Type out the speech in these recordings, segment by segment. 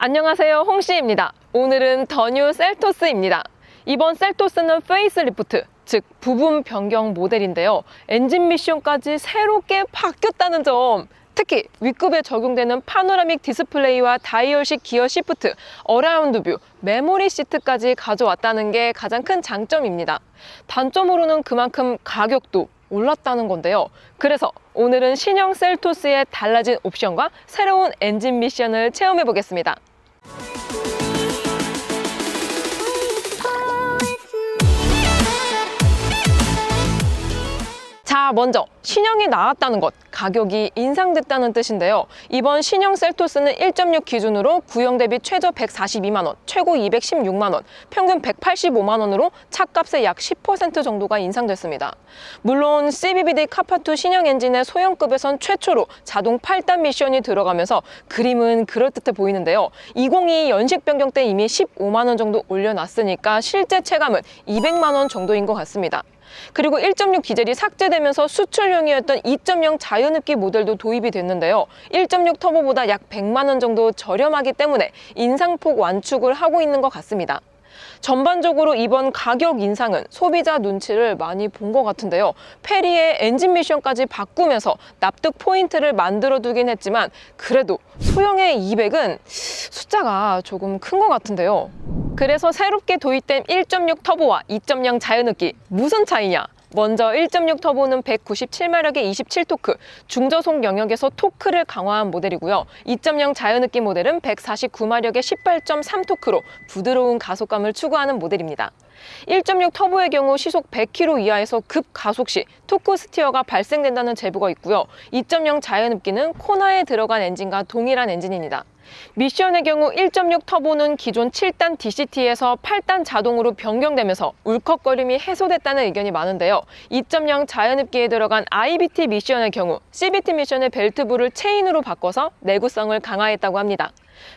안녕하세요, 홍씨입니다. 오늘은 더 뉴 셀토스입니다. 이번 셀토스는 페이스리프트, 즉 부분 변경 모델인데요. 엔진 미션까지 새롭게 바뀌었다는 점, 특히 윗급에 적용되는 파노라믹 디스플레이와 다이얼식 기어 시프트, 어라운드 뷰, 메모리 시트까지 가져왔다는 게 가장 큰 장점입니다. 단점으로는 그만큼 가격도 올랐다는 건데요. 그래서 오늘은 신형 셀토스의 달라진 옵션과 새로운 엔진 미션을 체험해 보겠습니다. 자, 먼저 신형이 나왔다는 것, 가격이 인상됐다는 뜻인데요. 이번 신형 셀토스는 1.6 기준으로 구형 대비 최저 142만 원, 최고 216만 원, 평균 185만 원으로 차값의 약 10% 정도가 인상됐습니다. 물론 CBBD 카파2 신형 엔진의 소형급에선 최초로 자동 8단 미션이 들어가면서 그림은 그럴듯해 보이는데요. 2022 연식 변경 때 이미 15만 원 정도 올려놨으니까 실제 체감은 200만 원 정도인 것 같습니다. 그리고 1.6 디젤이 삭제되면서 수출용이었던 2.0 자연흡기 모델도 도입이 됐는데요. 1.6 터보보다 약 100만 원 정도 저렴하기 때문에 인상폭 완축을 하고 있는 것 같습니다. 전반적으로 이번 가격 인상은 소비자 눈치를 많이 본 것 같은데요. 페리의 엔진 미션까지 바꾸면서 납득 포인트를 만들어 두긴 했지만 그래도 소형의 200은 숫자가 조금 큰 것 같은데요. 그래서 새롭게 도입된 1.6 터보와 2.0 자연흡기 무슨 차이냐? 먼저 1.6 터보는 197마력의 27토크, 중저속 영역에서 토크를 강화한 모델이고요. 2.0 자연흡기 모델은 149마력의 18.3토크로 부드러운 가속감을 추구하는 모델입니다. 1.6 터보의 경우 시속 100km 이하에서 급 가속 시 토크 스티어가 발생된다는 제보가 있고요. 2.0 자연흡기는 코나에 들어간 엔진과 동일한 엔진입니다. 미션의 경우 1.6 터보는 기존 7단 DCT에서 8단 자동으로 변경되면서 울컥거림이 해소됐다는 의견이 많은데요. 2.0 자연흡기에 들어간 IBT 미션의 경우 CBT 미션의 벨트부를 체인으로 바꿔서 내구성을 강화했다고 합니다.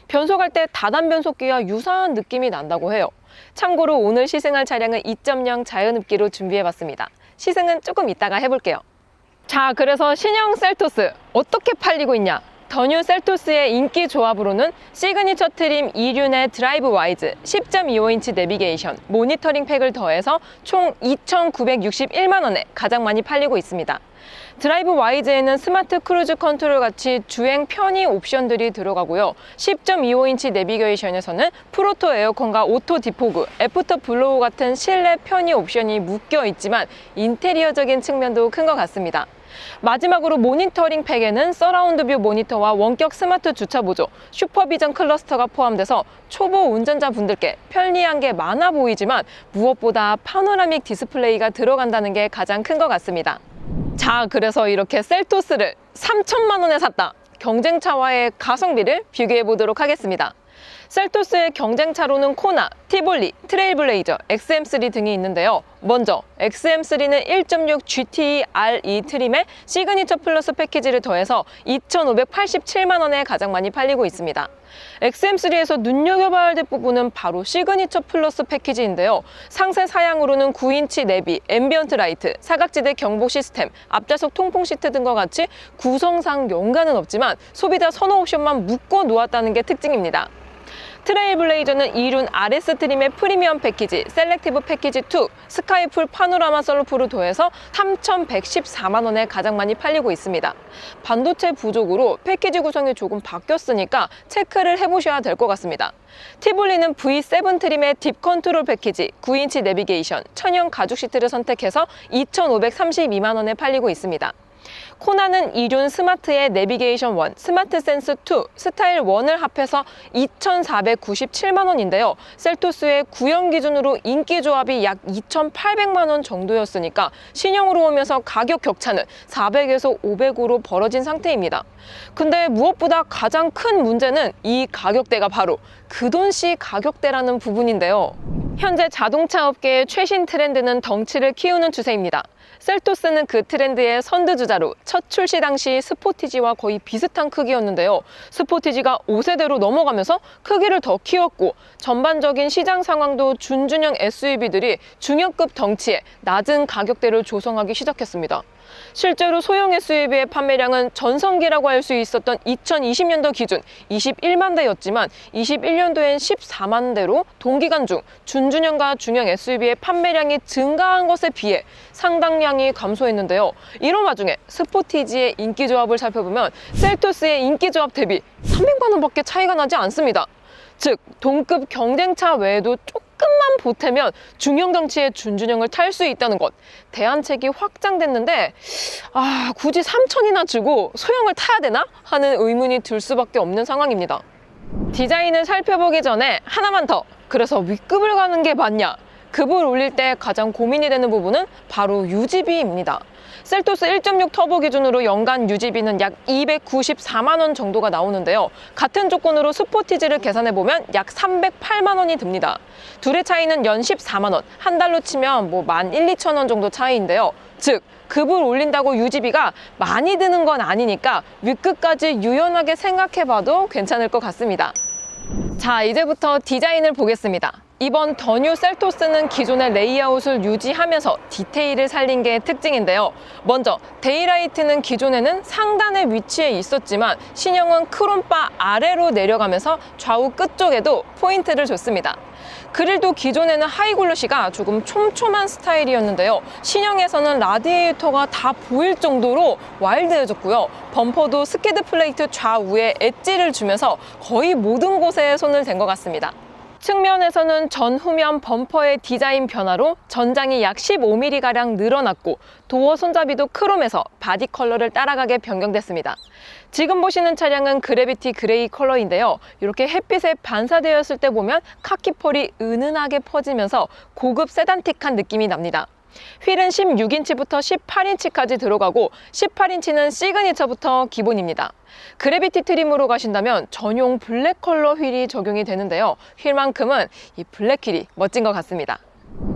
변속할 때 다단 변속기와 유사한 느낌이 난다고 해요. 참고로 오늘 시승할 차량은 2.0 자연흡기로 준비해봤습니다. 시승은 조금 이따가 해볼게요. 자, 그래서 신형 셀토스 어떻게 팔리고 있냐? 더 뉴 셀토스의 인기 조합으로는 시그니처 트림 2륜의 드라이브 와이즈, 10.25인치 내비게이션, 모니터링 팩을 더해서 총 2,961만 원에 가장 많이 팔리고 있습니다. 드라이브 와이즈에는 스마트 크루즈 컨트롤 같이 주행 편의 옵션들이 들어가고요. 10.25인치 내비게이션에서는 프로토 에어컨과 오토 디포그, 애프터 블로우 같은 실내 편의 옵션이 묶여 있지만 인테리어적인 측면도 큰 것 같습니다. 마지막으로 모니터링 팩에는 서라운드 뷰 모니터와 원격 스마트 주차 보조, 슈퍼비전 클러스터가 포함돼서 초보 운전자분들께 편리한 게 많아 보이지만 무엇보다 파노라믹 디스플레이가 들어간다는 게 가장 큰 것 같습니다. 자, 그래서 이렇게 셀토스를 3천만 원에 샀다. 경쟁차와의 가성비를 비교해 보도록 하겠습니다. 셀토스의 경쟁차로는 코나, 티볼리, 트레일블레이저, XM3 등이 있는데요. 먼저 XM3는 1.6 GTE RE 트림에 시그니처 플러스 패키지를 더해서 2,587만 원에 가장 많이 팔리고 있습니다. XM3에서 눈여겨봐야 될 부분은 바로 시그니처 플러스 패키지인데요. 상세 사양으로는 9인치 내비, 앰비언트 라이트, 사각지대 경보 시스템, 앞좌석 통풍 시트 등과 같이 구성상 연관은 없지만 소비자 선호 옵션만 묶어 놓았다는 게 특징입니다. 트레일블레이저는 2륜 RS 트림의 프리미엄 패키지, 셀렉티브 패키지 2, 스카이풀 파노라마 썬루프를 더해서 3,114만 원에 가장 많이 팔리고 있습니다. 반도체 부족으로 패키지 구성이 조금 바뀌었으니까 체크를 해보셔야 될 것 같습니다. 티볼리는 V7 트림의 딥 컨트롤 패키지, 9인치 내비게이션, 천연 가죽 시트를 선택해서 2,532만 원에 팔리고 있습니다. 코나는 2륜 스마트의 내비게이션 1, 스마트 센스 2, 스타일 1을 합해서 2,497만 원인데요. 셀토스의 구형 기준으로 인기 조합이 약 2,800만 원 정도였으니까 신형으로 오면서 가격 격차는 400에서 500으로 벌어진 상태입니다. 근데 무엇보다 가장 큰 문제는 이 가격대가 바로 그 돈시 가격대라는 부분인데요. 현재 자동차 업계의 최신 트렌드는 덩치를 키우는 추세입니다. 셀토스는 그 트렌드의 선두주자로 첫 출시 당시 스포티지와 거의 비슷한 크기였는데요. 스포티지가 5세대로 넘어가면서 크기를 더 키웠고 전반적인 시장 상황도 준중형 SUV들이 중형급 덩치에 낮은 가격대를 조성하기 시작했습니다. 실제로 소형 SUV의 판매량은 전성기라고 할 수 있었던 2020년도 기준 21만 대였지만 21년도엔 14만 대로 동기간 중 준중형과 중형 SUV의 판매량이 증가한 것에 비해 상당량이 감소했는데요. 이런 와중에 스포티지의 인기 조합을 살펴보면 셀토스의 인기 조합 대비 300만 원밖에 차이가 나지 않습니다. 즉 동급 경쟁차 외에도 조금만 보태면 중형 덩치의 준준형을 탈 수 있다는 것. 대안책이 확장됐는데 굳이 3천이나 주고 소형을 타야 되나? 하는 의문이 들 수밖에 없는 상황입니다. 디자인을 살펴보기 전에 하나만 더. 그래서 윗급을 가는 게 맞냐? 급을 올릴 때 가장 고민이 되는 부분은 바로 유지비입니다. 셀토스 1.6 터보 기준으로 연간 유지비는 약 294만 원 정도가 나오는데요. 같은 조건으로 스포티지를 계산해보면 약 308만 원이 듭니다. 둘의 차이는 연 14만 원, 한 달로 치면 11,2천 원 정도 차이인데요. 즉, 급을 올린다고 유지비가 많이 드는 건 아니니까 윗급까지 유연하게 생각해봐도 괜찮을 것 같습니다. 자, 이제부터 디자인을 보겠습니다. 이번 더 뉴 셀토스는 기존의 레이아웃을 유지하면서 디테일을 살린 게 특징인데요. 먼저 데이라이트는 기존에는 상단에 위치해 있었지만 신형은 크롬바 아래로 내려가면서 좌우 끝쪽에도 포인트를 줬습니다. 그릴도 기존에는 하이글로시가 조금 촘촘한 스타일이었는데요. 신형에서는 라디에이터가 다 보일 정도로 와일드해졌고요. 범퍼도 스키드 플레이트 좌우에 엣지를 주면서 거의 모든 곳에 손을 댄 것 같습니다. 측면에서는 전후면 범퍼의 디자인 변화로 전장이 약 15mm가량 늘어났고 도어 손잡이도 크롬에서 바디 컬러를 따라가게 변경됐습니다. 지금 보시는 차량은 그래비티 그레이 컬러인데요. 이렇게 햇빛에 반사되었을 때 보면 카키펄이 은은하게 퍼지면서 고급 세단틱한 느낌이 납니다. 휠은 16인치부터 18인치까지 들어가고 18인치는 시그니처부터 기본입니다. 그래비티 트림으로 가신다면 전용 블랙 컬러 휠이 적용이 되는데요. 휠만큼은 이 블랙 휠이 멋진 것 같습니다.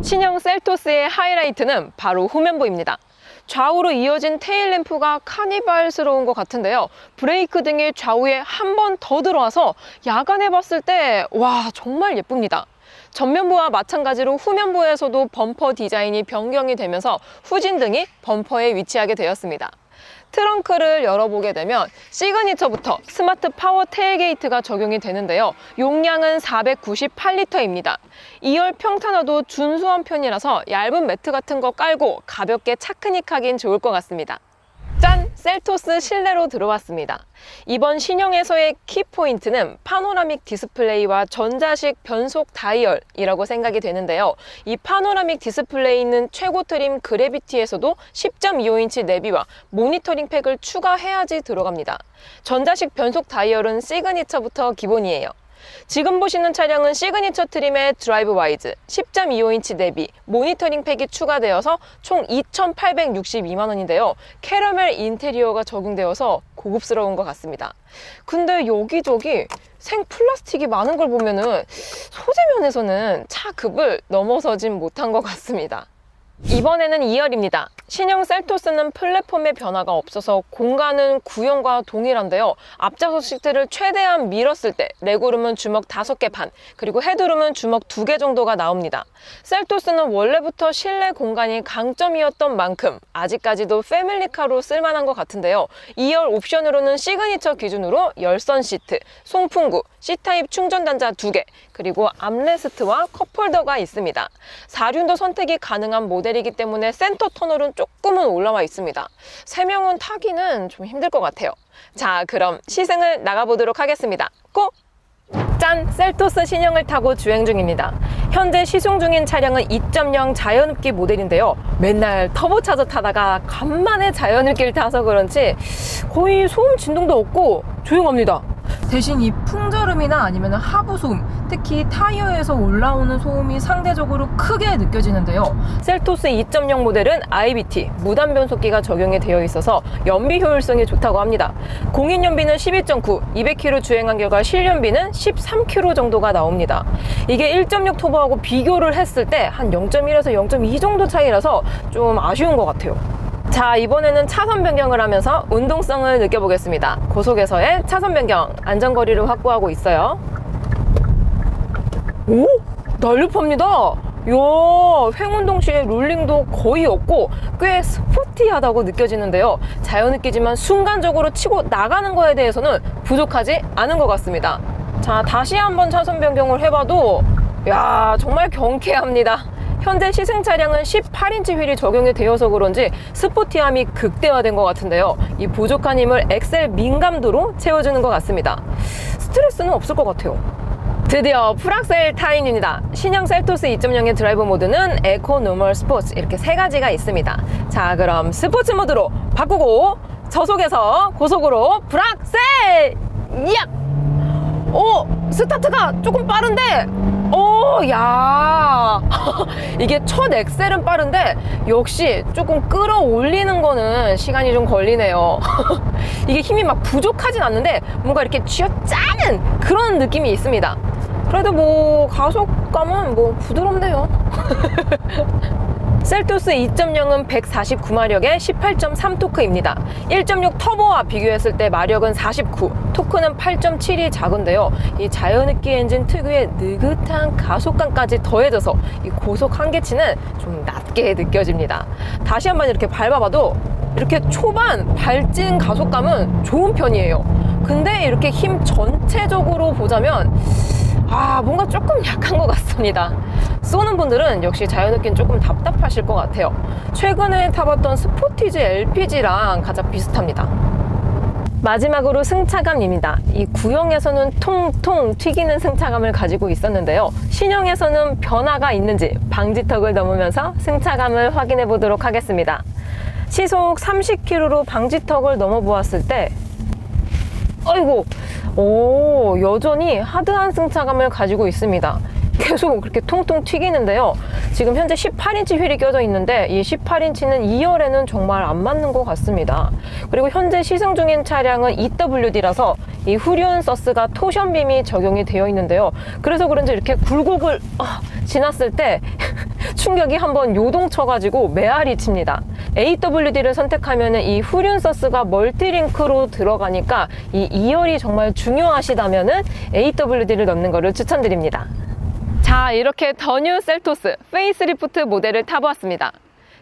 신형 셀토스의 하이라이트는 바로 후면부입니다. 좌우로 이어진 테일램프가 카니발스러운 것 같은데요. 브레이크 등이 좌우에 한 번 더 들어와서 야간에 봤을 때 와, 정말 예쁩니다. 전면부와 마찬가지로 후면부에서도 범퍼 디자인이 변경이 되면서 후진등이 범퍼에 위치하게 되었습니다. 트렁크를 열어보게 되면 시그니처부터 스마트 파워 테일게이트가 적용이 되는데요. 용량은 498리터입니다. 2열 평탄화도 준수한 편이라서 얇은 매트 같은 거 깔고 가볍게 차크닉하긴 좋을 것 같습니다. 짠! 셀토스 실내로 들어왔습니다. 이번 신형에서의 키포인트는 파노라믹 디스플레이와 전자식 변속 다이얼이라고 생각이 되는데요. 이 파노라믹 디스플레이는 최고 트림 그래비티에서도 10.25인치 내비와 모니터링 팩을 추가해야지 들어갑니다. 전자식 변속 다이얼은 시그니처부터 기본이에요. 지금 보시는 차량은 시그니처 트림의 드라이브 와이즈, 10.25인치 내비, 모니터링 팩이 추가되어서 총 2,862만 원인데요. 캐러멜 인테리어가 적용되어서 고급스러운 것 같습니다. 근데 여기저기 생 플라스틱이 많은 걸 보면은 소재 면에서는 차 급을 넘어서진 못한 것 같습니다. 이번에는 2열입니다. 신형 셀토스는 플랫폼의 변화가 없어서 공간은 구형과 동일한데요. 앞좌석 시트를 최대한 밀었을 때 레그룸은 주먹 5개 반, 그리고 헤드룸은 주먹 2개 정도가 나옵니다. 셀토스는 원래부터 실내 공간이 강점이었던 만큼 아직까지도 패밀리카로 쓸만한 것 같은데요. 2열 옵션으로는 시그니처 기준으로 열선 시트, 송풍구, C타입 충전 단자 2개, 그리고 암레스트와 컵홀더가 있습니다. 4륜도 선택이 가능한 모델이기 때문에 센터 터널은 조금은 올라와 있습니다. 3명은 타기는 좀 힘들 것 같아요. 자, 그럼 시승을 나가보도록 하겠습니다. 고! 짠! 셀토스 신형을 타고 주행 중입니다. 현재 시승 중인 차량은 2.0 자연흡기 모델인데요. 맨날 터보차저 타다가 간만에 자연흡기를 타서 그런지 거의 소음 진동도 없고 조용합니다. 대신 이 풍절음이나 아니면 하부 소음, 특히 타이어에서 올라오는 소음이 상대적으로 크게 느껴지는데요. 셀토스 2.0 모델은 IBT, 무단 변속기가 적용이 되어 있어서 연비 효율성이 좋다고 합니다. 공인 연비는 12.9, 200km 주행한 결과 실연비는 13km 정도가 나옵니다. 이게 1.6 터보하고 비교를 했을 때 한 0.1에서 0.2 정도 차이라서 좀 아쉬운 것 같아요. 자, 이번에는 차선 변경을 하면서 운동성을 느껴보겠습니다. 고속에서의 차선 변경, 안전거리를 확보하고 있어요. 오! 날렵합니다. 이야, 횡운동 시에 롤링도 거의 없고 꽤 스포티하다고 느껴지는데요. 자연 느끼지만 순간적으로 치고 나가는 거에 대해서는 부족하지 않은 것 같습니다. 자, 다시 한번 차선 변경을 해봐도 야, 정말 경쾌합니다. 현재 시승 차량은 18인치 휠이 적용이 되어서 그런지 스포티함이 극대화된 것 같은데요. 이 부족한 힘을 엑셀 민감도로 채워주는 것 같습니다. 스트레스는 없을 것 같아요. 드디어 풀악셀 타임입니다. 신형 셀토스 2.0의 드라이브 모드는 에코, 노멀, 스포츠 이렇게 세 가지가 있습니다. 자, 그럼 스포츠 모드로 바꾸고 저속에서 고속으로 풀악셀! 야! 오! 스타트가 조금 빠른데 야 이게 첫 엑셀은 빠른데 역시 조금 끌어올리는 거는 시간이 좀 걸리네요. 이게 힘이 막 부족하진 않는데 뭔가 이렇게 쥐어짜는 그런 느낌이 있습니다. 그래도 뭐 가속감은 뭐 부드럽네요. 셀토스 2.0은 149마력의 18.3토크입니다. 1.6 터보와 비교했을 때 마력은 49, 토크는 8.7이 작은데요. 이 자연흡기 엔진 특유의 느긋한 가속감까지 더해져서 이 고속 한계치는 좀 낮게 느껴집니다. 다시 한번 이렇게 밟아봐도 이렇게 초반 발진 가속감은 좋은 편이에요. 근데 이렇게 힘 전체적으로 보자면 뭔가 조금 약한 것 같습니다. 쏘는 분들은 역시 자연흡기는 조금 답답하실 것 같아요. 최근에 타봤던 스포티지 LPG랑 가장 비슷합니다. 마지막으로 승차감입니다. 이 구형에서는 통통 튀기는 승차감을 가지고 있었는데요. 신형에서는 변화가 있는지 방지턱을 넘으면서 승차감을 확인해 보도록 하겠습니다. 시속 30km로 방지턱을 넘어 보았을 때 아이고, 여전히 하드한 승차감을 가지고 있습니다. 계속 그렇게 통통 튀기는데요. 지금 현재 18인치 휠이 껴져 있는데 이 18인치는 2열에는 정말 안 맞는 것 같습니다. 그리고 현재 시승 중인 차량은 EWD라서 이 후륜 서스가 토션빔이 적용이 되어 있는데요. 그래서 그런지 이렇게 굴곡을 지났을 때 충격이 한번 요동쳐가지고 메아리 칩니다. AWD를 선택하면 이 후륜 서스가 멀티링크로 들어가니까 이 2열이 정말 중요하시다면 AWD를 넣는 것을 추천드립니다. 자, 이렇게 더 뉴 셀토스 페이스리프트 모델을 타보았습니다.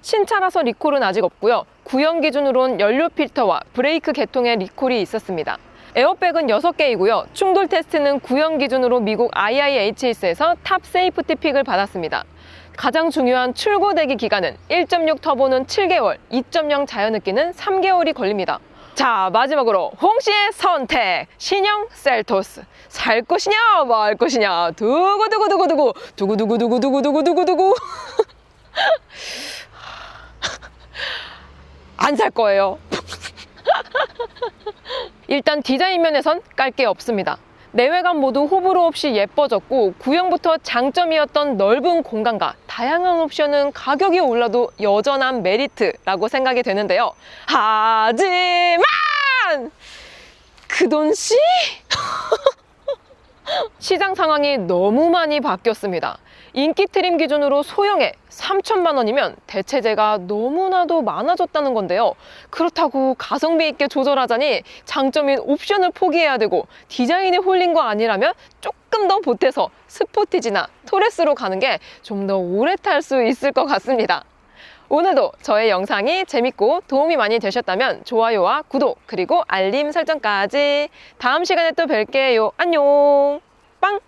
신차라서 리콜은 아직 없고요. 구형 기준으로는 연료 필터와 브레이크 개통에 리콜이 있었습니다. 에어백은 6개이고요. 충돌 테스트는 구형 기준으로 미국 IIHS에서 탑 세이프티 픽을 받았습니다. 가장 중요한 출고 대기 기간은 1.6 터보는 7개월, 2.0 자연흡기는 3개월이 걸립니다. 자, 마지막으로 홍씨의 선택! 신형 셀토스! 살 것이냐 말 것이냐 두구두구두구두구 두구두구두구두구두구두구 안 살 거예요. 일단 디자인 면에선 깔 게 없습니다. 내외관 모두 호불호 없이 예뻐졌고 구형부터 장점이었던 넓은 공간과 다양한 옵션은 가격이 올라도 여전한 메리트라고 생각이 되는데요. 하지만 그 돈씨? 시장 상황이 너무 많이 바뀌었습니다. 인기 트림 기준으로 소형에 3천만 원이면 대체재가 너무나도 많아졌다는 건데요. 그렇다고 가성비 있게 조절하자니 장점인 옵션을 포기해야 되고 디자인에 홀린 거 아니라면 조금 더 보태서 스포티지나 토레스로 가는 게 좀 더 오래 탈 수 있을 것 같습니다. 오늘도 저의 영상이 재밌고 도움이 많이 되셨다면 좋아요와 구독 그리고 알림 설정까지. 다음 시간에 또 뵐게요. 안녕. 빵!